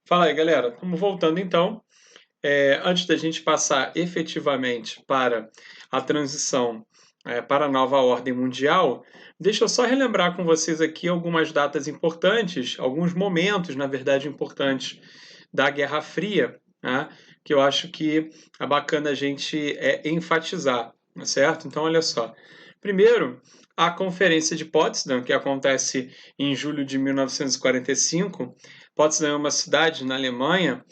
Fala aí, galera. Estamos voltando então. Antes da gente passar efetivamente para a transição para a nova ordem mundial, deixa eu só relembrar com vocês aqui algumas datas importantes, alguns momentos, na verdade, importantes da Guerra Fria, né, que eu acho que é bacana a gente enfatizar, tá certo? Então, olha só. Primeiro, a Conferência de Potsdam, que acontece em julho de 1945. Potsdam é uma cidade na Alemanha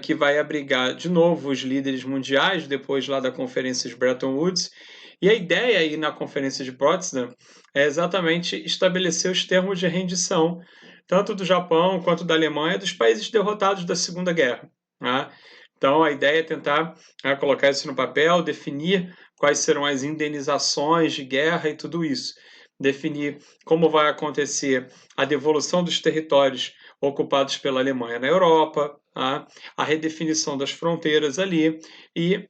que vai abrigar de novo os líderes mundiais, depois lá da Conferência de Bretton Woods. E a ideia aí na Conferência de Potsdam é exatamente estabelecer os termos de rendição, tanto do Japão quanto da Alemanha, dos países derrotados da Segunda Guerra. Né? Então, a ideia é tentar colocar isso no papel, definir quais serão as indenizações de guerra e tudo isso. Definir como vai acontecer a devolução dos territórios ocupados pela Alemanha na Europa, a redefinição das fronteiras ali e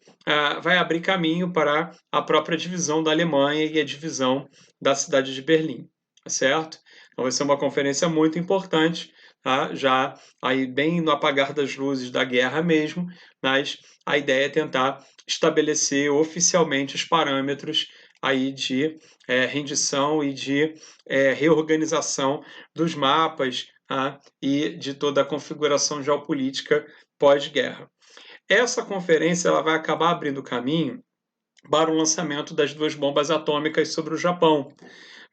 vai abrir caminho para a própria divisão da Alemanha e a divisão da cidade de Berlim, certo? Então vai ser uma conferência muito importante, tá? Já aí bem no apagar das luzes da guerra mesmo, mas a ideia é tentar estabelecer oficialmente os parâmetros aí de rendição e de reorganização dos mapas e de toda a configuração geopolítica pós-guerra. Essa conferência ela vai acabar abrindo caminho para o lançamento das duas bombas atômicas sobre o Japão,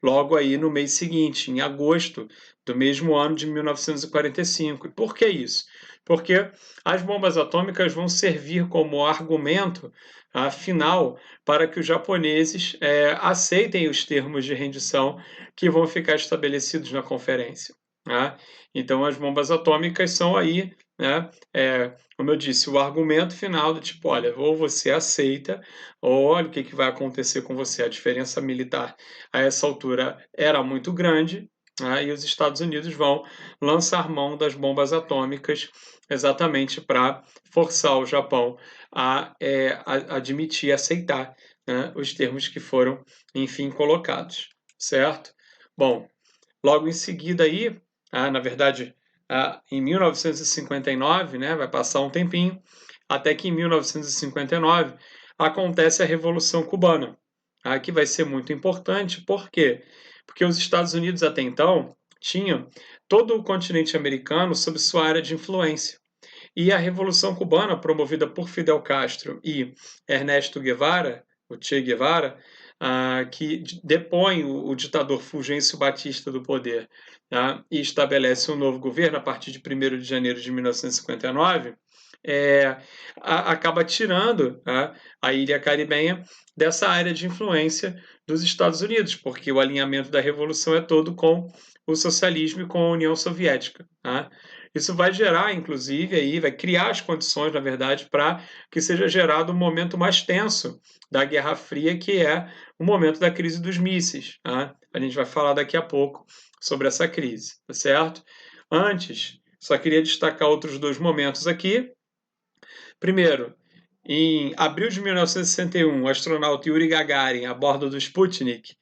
logo aí no mês seguinte, em agosto do mesmo ano de 1945. E por que isso? Porque as bombas atômicas vão servir como argumento final para que os japoneses aceitem os termos de rendição que vão ficar estabelecidos na conferência. Né? Então, as bombas atômicas são aí, né, como eu disse, o argumento final do tipo, olha, ou você aceita, ou olha o que, que vai acontecer com você. A diferença militar a essa altura era muito grande, né, e os Estados Unidos vão lançar mão das bombas atômicas exatamente para forçar o Japão a admitir, aceitar, né, os termos que foram, enfim, colocados, certo? Bom, logo em seguida aí, na verdade, em 1959, né, vai passar um tempinho, até que em 1959 acontece a Revolução Cubana, que vai ser muito importante, por quê? Porque os Estados Unidos até então tinham todo o continente americano sob sua área de influência. E a Revolução Cubana, promovida por Fidel Castro e Ernesto Guevara, o Che Guevara, que depõe o ditador Fulgêncio Batista do poder, e estabelece um novo governo a partir de 1º de janeiro de 1959, acaba tirando a ilha caribenha dessa área de influência dos Estados Unidos, porque o alinhamento da Revolução é todo com o socialismo e com a União Soviética. Isso vai gerar, inclusive, aí, vai criar as condições, na verdade, para que seja gerado um momento mais tenso da Guerra Fria, que é o momento da crise dos mísseis. A gente vai falar daqui a pouco sobre essa crise, tá certo? Antes, só queria destacar outros dois momentos aqui. Primeiro, em abril de 1961, o astronauta Yuri Gagarin, a bordo do Sputnik,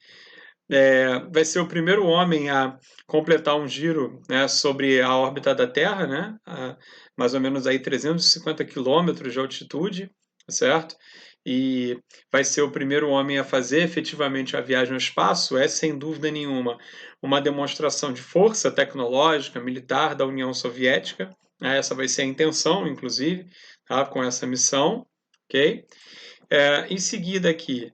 vai ser o primeiro homem a completar um giro, né, sobre a órbita da Terra, né, a mais ou menos aí 350 quilômetros de altitude, certo? E vai ser o primeiro homem a fazer efetivamente a viagem ao espaço, é sem dúvida nenhuma uma demonstração de força tecnológica, militar da União Soviética. Essa vai ser a intenção, inclusive, tá, com essa missão, ok? Em seguida aqui,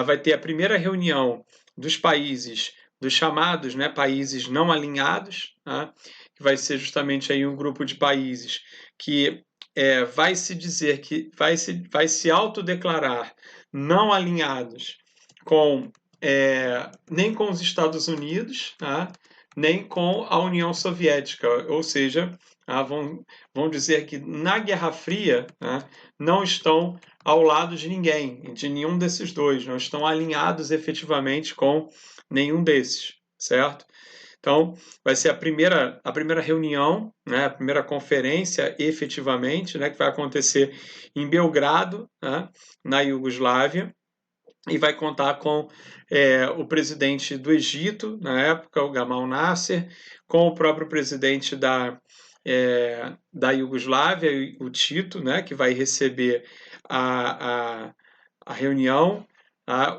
vai ter a primeira reunião dos países, dos chamados, né, países não alinhados, que vai ser justamente aí um grupo de países que vai se dizer que vai se autodeclarar não alinhados com nem com os Estados Unidos, nem com a União Soviética, ou seja, vão dizer que na Guerra Fria não estão ao lado de ninguém, de nenhum desses dois, não estão alinhados efetivamente com nenhum desses, certo? Então, vai ser a primeira reunião, né, a primeira conferência, efetivamente, né, que vai acontecer em Belgrado, na Iugoslávia, e vai contar com o presidente do Egito, na época, o Gamal Nasser, com o próprio presidente da Iugoslávia, o Tito, né, que vai receber a reunião,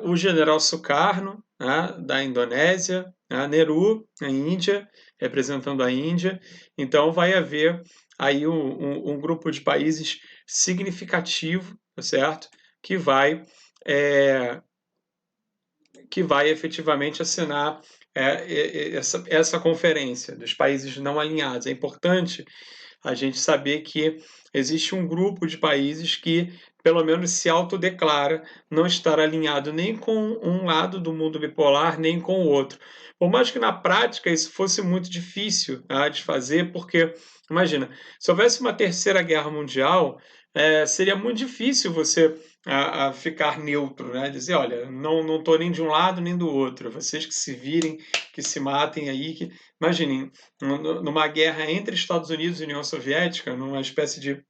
o general Sukarno, né, da Indonésia, Nehru, na Índia, representando a Índia. Então vai haver aí um grupo de países significativo, tá certo? Que vai efetivamente assinar essa conferência dos países não alinhados. É importante a gente saber que existe um grupo de países que, pelo menos, se autodeclara não estar alinhado nem com um lado do mundo bipolar, nem com o outro. Por mais que na prática isso fosse muito difícil de fazer, porque, imagina, se houvesse uma terceira guerra mundial, seria muito difícil você a ficar neutro, né? Dizer, olha, não estou nem de um lado nem do outro, vocês que se virem, que se matem aí, que imaginem, numa guerra entre Estados Unidos e União Soviética, numa espécie de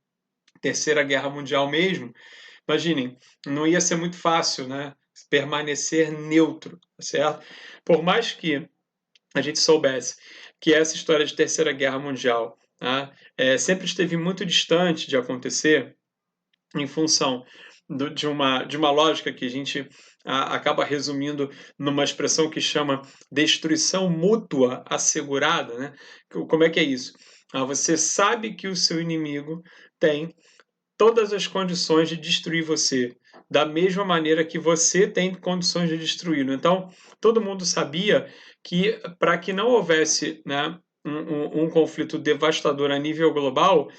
terceira guerra mundial mesmo, imaginem, não ia ser muito fácil, né? Permanecer neutro, certo? Por mais que a gente soubesse que essa história de terceira guerra mundial sempre esteve muito distante de acontecer, em função de uma lógica que a gente acaba resumindo numa expressão que chama destruição mútua assegurada, né? Como é que é isso? Você sabe que o seu inimigo tem todas as condições de destruir você, da mesma maneira que você tem condições de destruí-lo. Então, todo mundo sabia que, para que não houvesse, né, um conflito devastador a nível global,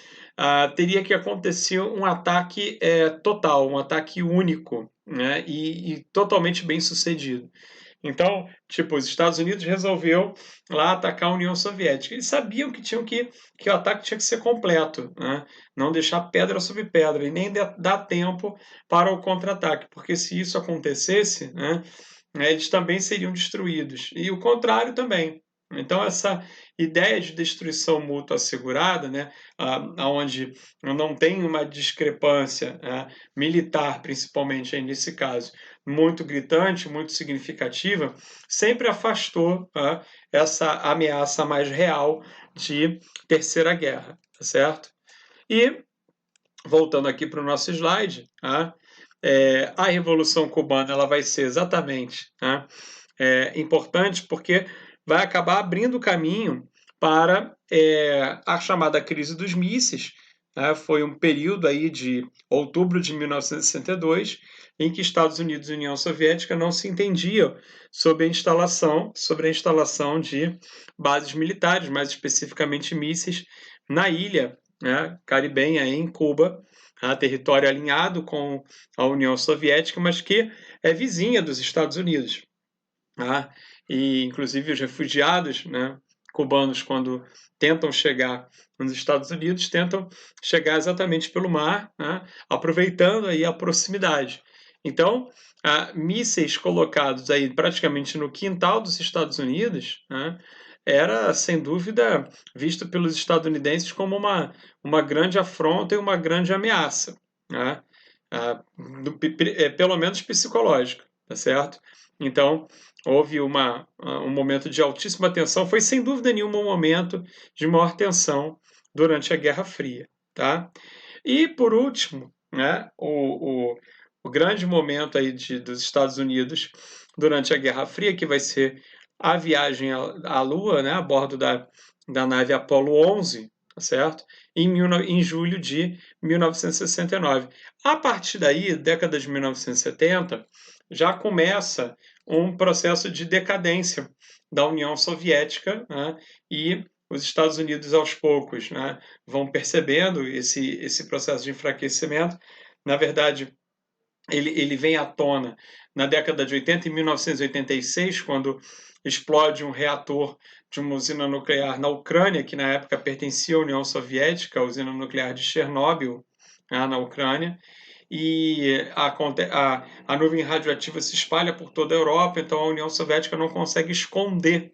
teria que acontecer um ataque total, um ataque único, né, e totalmente bem sucedido. Então, tipo, os Estados Unidos resolveu lá atacar a União Soviética. Eles sabiam que que o ataque tinha que ser completo, né? Não deixar pedra sobre pedra e nem dar tempo para o contra-ataque, porque se isso acontecesse, né, eles também seriam destruídos. E o contrário também. Então, essa ideia de destruição mútua assegurada, né, onde não tem uma discrepância militar, principalmente aí nesse caso, muito gritante, muito significativa, sempre afastou essa ameaça mais real de terceira guerra, tá certo? E, voltando aqui para o nosso slide, a Revolução Cubana ela vai ser exatamente importante porque vai acabar abrindo caminho para a chamada crise dos mísseis. Foi um período aí de outubro de 1962 em que Estados Unidos e União Soviética não se entendiam sobre a instalação de bases militares, mais especificamente mísseis, na ilha caribenha em Cuba, território alinhado com a União Soviética, mas que é vizinha dos Estados Unidos. E, inclusive, os refugiados cubanos, quando tentam chegar nos Estados Unidos, tentam chegar exatamente pelo mar, aproveitando aí a proximidade. Então, mísseis colocados aí praticamente no quintal dos Estados Unidos, era, sem dúvida, visto pelos estadunidenses como uma grande afronta e uma grande ameaça, pelo menos psicológica, tá certo? Então, houve um momento de altíssima tensão, foi sem dúvida nenhuma um momento de maior tensão durante a Guerra Fria, tá? E, por último, o grande momento aí dos Estados Unidos durante a Guerra Fria, que vai ser a viagem à Lua, a bordo da nave Apollo 11, tá certo? Em julho de 1969. A partir daí, década de 1970, já começa um processo de decadência da União Soviética, e os Estados Unidos, aos poucos, vão percebendo esse processo de enfraquecimento. Na verdade, ele vem à tona na década de 80, em 1986, quando explode um reator de uma usina nuclear na Ucrânia, que na época pertencia à União Soviética, a usina nuclear de Chernobyl, na Ucrânia, e a nuvem radioativa se espalha por toda a Europa, então a União Soviética não consegue esconder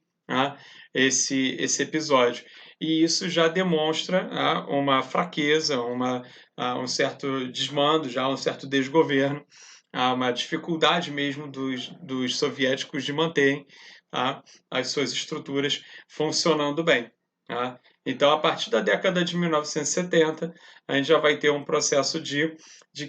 esse episódio. E isso já demonstra uma fraqueza, um certo desmando, já um certo desgoverno, uma dificuldade mesmo dos soviéticos de manterem as suas estruturas funcionando bem. Então, a partir da década de 1970, a gente já vai ter um processo de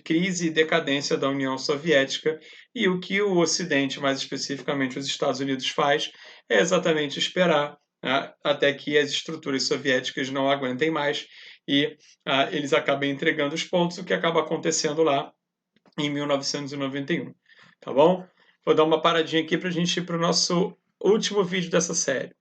crise e decadência da União Soviética, e o que o Ocidente, mais especificamente os Estados Unidos, faz é exatamente esperar, né, até que as estruturas soviéticas não aguentem mais e eles acabem entregando os pontos, o que acaba acontecendo lá em 1991. Tá bom? Vou dar uma paradinha aqui para a gente ir para o nosso último vídeo dessa série.